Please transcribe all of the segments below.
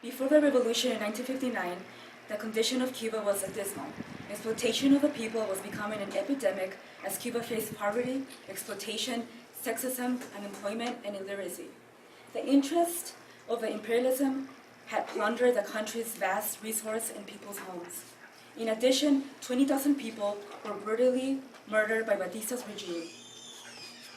Before the revolution in 1959, the condition of Cuba was dismal. Exploitation of the people was becoming an epidemic as Cuba faced poverty, exploitation, sexism, unemployment, and illiteracy. The interest of the imperialism had plundered the country's vast resource and people's homes. In addition, 20,000 people were brutally murdered by Batista's regime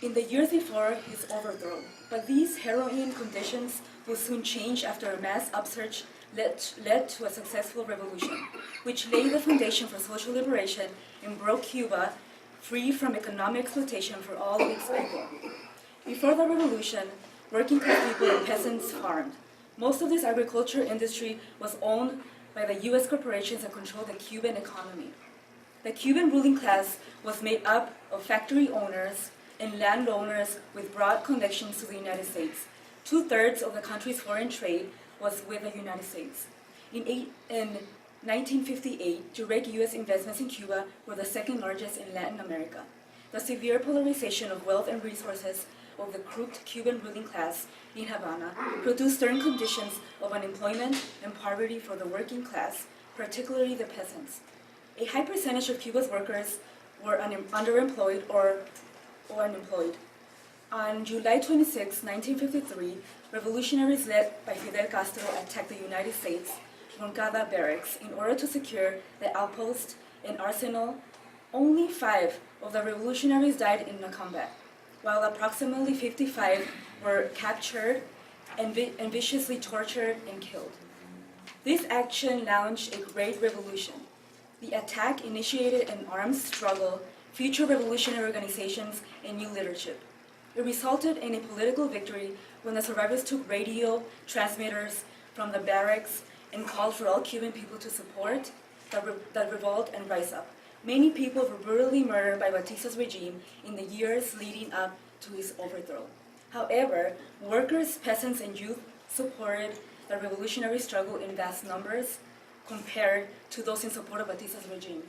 in the years before his overthrow. But these harrowing conditions will soon change after a mass upsurge led to a successful revolution, which laid the foundation for social liberation and broke Cuba free from economic exploitation for all its people. Before the revolution, working class people and peasants farmed. Most of this agriculture industry was owned by the U.S. corporations that controlled the Cuban economy. The Cuban ruling class was made up of factory owners and landowners with broad connections to the United States. 2/3 of the country's foreign trade was with the United States. In 1958, direct U.S. investments in Cuba were the second largest in Latin America. The severe polarization of wealth and resources of the crooked Cuban ruling class in Havana produced stern conditions of unemployment and poverty for the working class, particularly the peasants. A high percentage of Cuba's workers were underemployed or unemployed. On July 26, 1953, revolutionaries led by Fidel Castro attacked the United States Moncada barracks in order to secure the outpost and arsenal. Only 5 of the revolutionaries died in the combat, while approximately 55 were captured and viciously tortured and killed. This action launched a great revolution. The attack initiated an armed struggle, future revolutionary organizations, and new leadership. It resulted in a political victory when the survivors took radio transmitters from the barracks and called for all Cuban people to support the revolt and rise up. Many people were brutally murdered by Batista's regime in the years leading up to his overthrow. However, workers, peasants, and youth supported the revolutionary struggle in vast numbers compared to those in support of Batista's regime.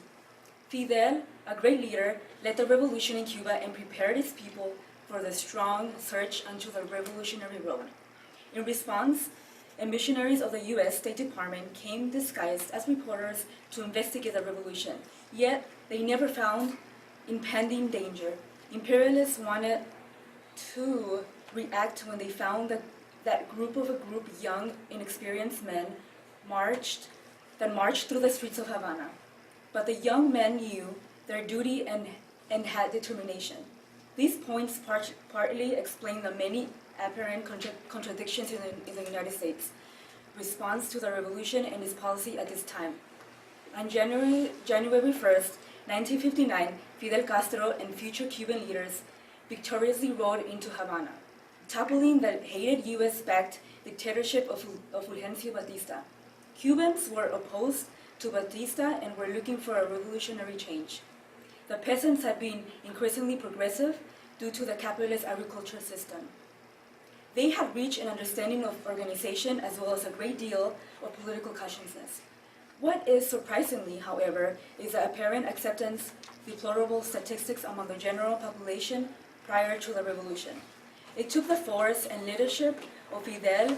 Fidel, a great leader, led the revolution in Cuba and prepared its people for the strong surge onto the revolutionary road. In response, missionaries of the U.S. State Department came disguised as reporters to investigate the revolution, yet they never found impending danger. Imperialists wanted to react when they found that group young, inexperienced men marched through the streets of Havana. But the young men knew their duty and had determination. These points partly explain the many apparent contradictions in the United States' response to the revolution and its policy at this time. On January 1st, 1959, Fidel Castro and future Cuban leaders victoriously rode into Havana, toppling the hated U.S.-backed dictatorship of Fulgencio Batista. Cubans were opposed to Batista and were looking for a revolutionary change. The peasants had been increasingly progressive due to the capitalist agriculture system. They had reached an understanding of organization as well as a great deal of political consciousness. What is surprisingly, however, is the apparent acceptance, deplorable statistics among the general population prior to the revolution. It took the force and leadership of Fidel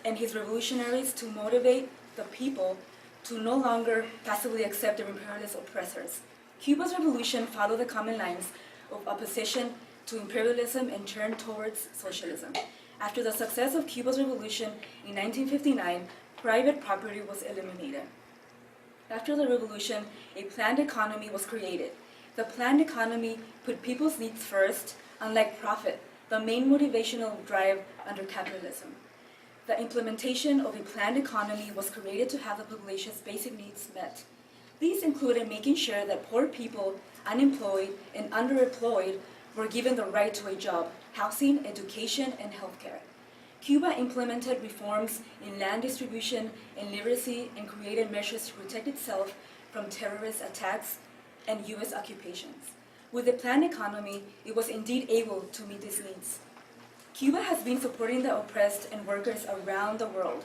and his revolutionaries to motivate the people to no longer passively accept their imperialist oppressors. Cuba's revolution followed the common lines of opposition to imperialism and turned towards socialism. After the success of Cuba's revolution in 1959, private property was eliminated. After the revolution, a planned economy was created. The planned economy put people's needs first, unlike profit, the main motivational drive under capitalism. The implementation of a planned economy was created to have the population's basic needs met. These included making sure that poor people, unemployed and underemployed, were given the right to a job, housing, education, and healthcare. Cuba implemented reforms in land distribution and literacy and created measures to protect itself from terrorist attacks and U.S. occupations. With the planned economy, it was indeed able to meet these needs. Cuba has been supporting the oppressed and workers around the world.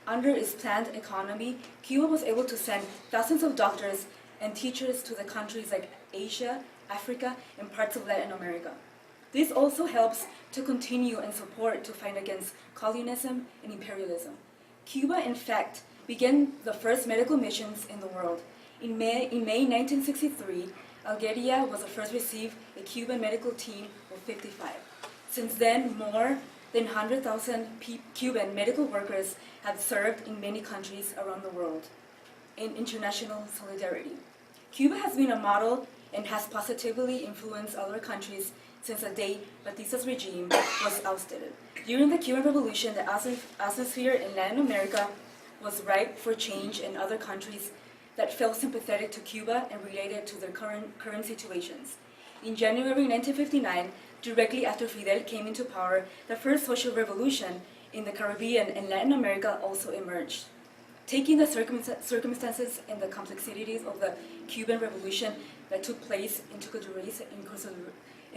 Under its planned economy, Cuba was able to send thousands of doctors and teachers to the countries like Asia, Africa, and parts of Latin America. This also helps to continue and support to fight against colonialism and imperialism. Cuba, in fact, began the first medical missions in the world. In May 1963, Algeria was the first to receive a Cuban medical team of 55. Since then, more than 100,000 Cuban medical workers have served in many countries around the world in international solidarity. Cuba has been a model and has positively influenced other countries since the day Batista's regime was ousted. During the Cuban Revolution, the atmosphere in Latin America was ripe for change, and other countries that felt sympathetic to Cuba and related to their current situations. In January 1959, directly after Fidel came into power, the first social revolution in the Caribbean and Latin America also emerged. Taking the circumstances and the complexities of the Cuban Revolution that took place in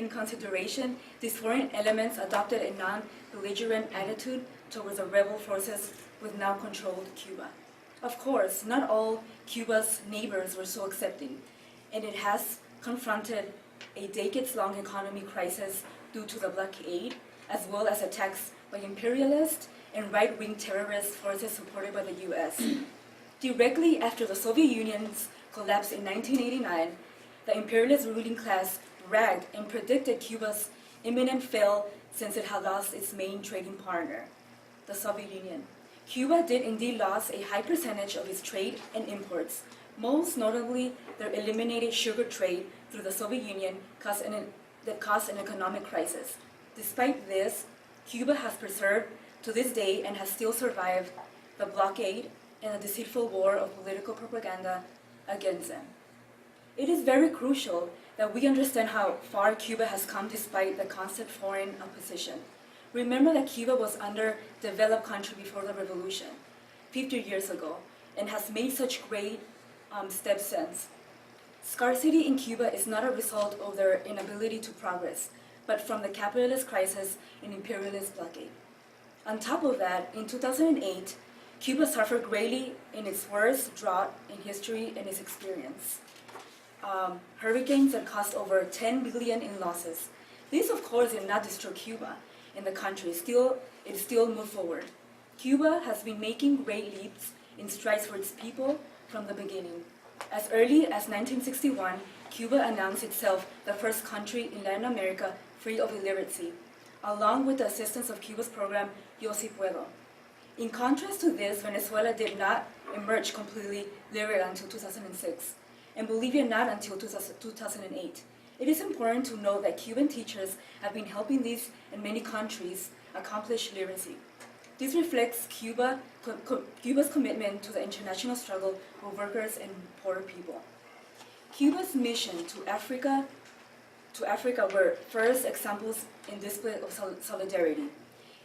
consideration, these foreign elements adopted a non-belligerent attitude towards the rebel forces which now controlled Cuba. Of course, not all Cuba's neighbors were so accepting, and it has confronted a decades-long economic crisis due to the blockade, as well as attacks by imperialist and right-wing terrorist forces supported by the U.S. Directly after the Soviet Union's collapse in 1989, the imperialist ruling class bragged and predicted Cuba's imminent fall since it had lost its main trading partner, the Soviet Union. Cuba did indeed lose a high percentage of its trade and imports. Most notably, their eliminated sugar trade through the Soviet Union that caused an economic crisis. Despite this, Cuba has preserved to this day and has still survived the blockade and the deceitful war of political propaganda against them. It is very crucial that we understand how far Cuba has come despite the constant foreign opposition. Remember that Cuba was an underdeveloped country before the revolution, 50 years ago, and has made such great steps since. Scarcity in Cuba is not a result of their inability to progress, but from the capitalist crisis and imperialist blockade. On top of that, in 2008, Cuba suffered greatly in its worst drought in history and its experience. Hurricanes that cost over $10 billion in losses. This, of course, did not destroy Cuba, and the country still moved forward. Cuba has been making great leaps in strides for its people from the beginning. As early as 1961, Cuba announced itself the first country in Latin America free of illiteracy, along with the assistance of Cuba's program Yo Si Puedo. In contrast to this, Venezuela did not emerge completely literate until 2006, and Bolivia not until 2008. It is important to note that Cuban teachers have been helping these and many countries accomplish literacy. This reflects Cuba's commitment to the international struggle for workers and poor people. Cuba's mission to Africa were first examples in display of solidarity.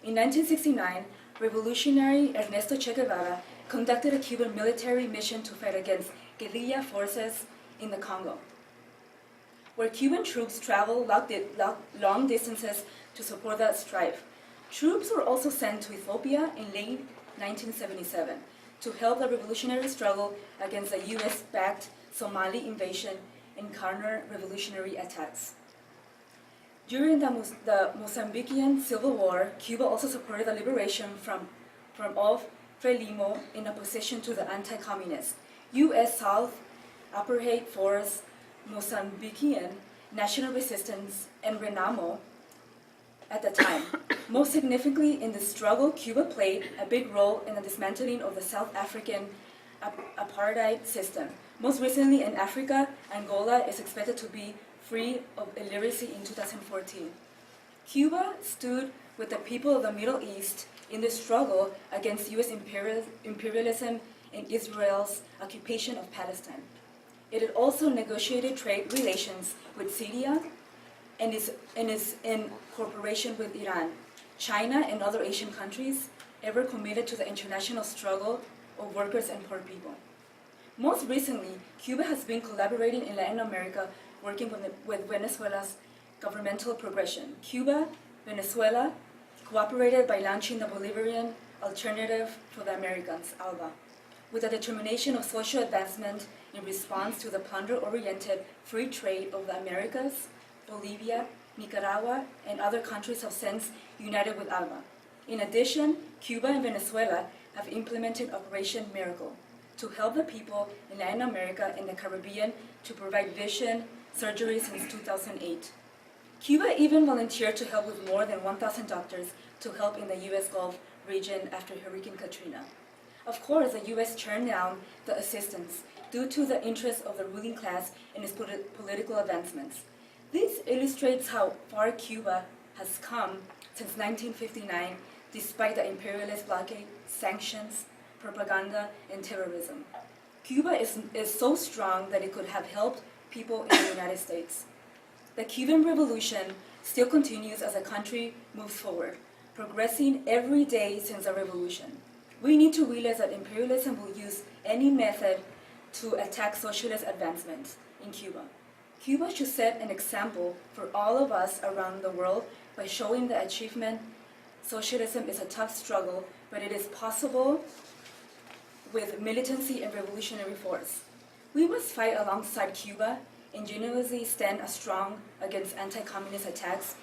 In 1969, revolutionary Ernesto Che Guevara conducted a Cuban military mission to fight against guerrilla forces in the Congo, where Cuban troops traveled long distances to support that strife. Troops were also sent to Ethiopia in late 1977 to help the revolutionary struggle against the U.S.-backed Somali invasion and counter-revolutionary attacks. During the Mozambican Civil War, Cuba also supported the liberation of Frelimo in opposition to the anti-communist U.S. South Apartheid Force, Mozambican National Resistance, and Renamo at the time. Most significantly in this struggle, Cuba played a big role in the dismantling of the South African apartheid system. Most recently in Africa, Angola is expected to be free of illiteracy in 2014. Cuba stood with the people of the Middle East in the struggle against U.S. imperialism and Israel's occupation of Palestine. It had also negotiated trade relations with Syria and is in cooperation with Iran, China, and other Asian countries ever committed to the international struggle of workers and poor people. Most recently, Cuba has been collaborating in Latin America, working with Venezuela's governmental progression. Cuba, Venezuela cooperated by launching the Bolivarian Alternative for the Americans, ALBA, with a determination of social advancement in response to the plunder-oriented free trade of the Americas. Bolivia, Nicaragua, and other countries have since united with ALBA. In addition, Cuba and Venezuela have implemented Operation Miracle to help the people in Latin America and the Caribbean to provide vision surgery since 2008. Cuba even volunteered to help with more than 1,000 doctors to help in the U.S. Gulf region after Hurricane Katrina. Of course, the U.S. turned down the assistance due to the interest of the ruling class in its political advancements. This illustrates how far Cuba has come since 1959, despite the imperialist blockade, sanctions, propaganda, and terrorism. Cuba is so strong that it could have helped people in the United States. The Cuban Revolution still continues as the country moves forward, progressing every day since the revolution. We need to realize that imperialism will use any method to attack socialist advancements in Cuba. Cuba should set an example for all of us around the world by showing the achievement. Socialism is a tough struggle, but it is possible with militancy and revolutionary force. We must fight alongside Cuba and genuinely stand as strong against anti-communist attacks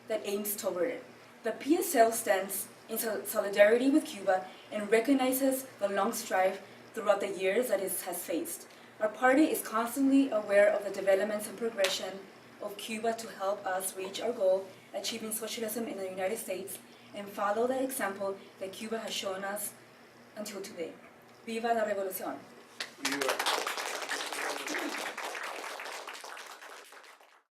that aims toward it. The PSL stands in solidarity with Cuba and recognizes the long strife throughout the years that it has faced. Our party is constantly aware of the developments and progression of Cuba to help us reach our goal, achieving socialism in the United States, and follow the example that Cuba has shown us until today. Viva la Revolución! Viva.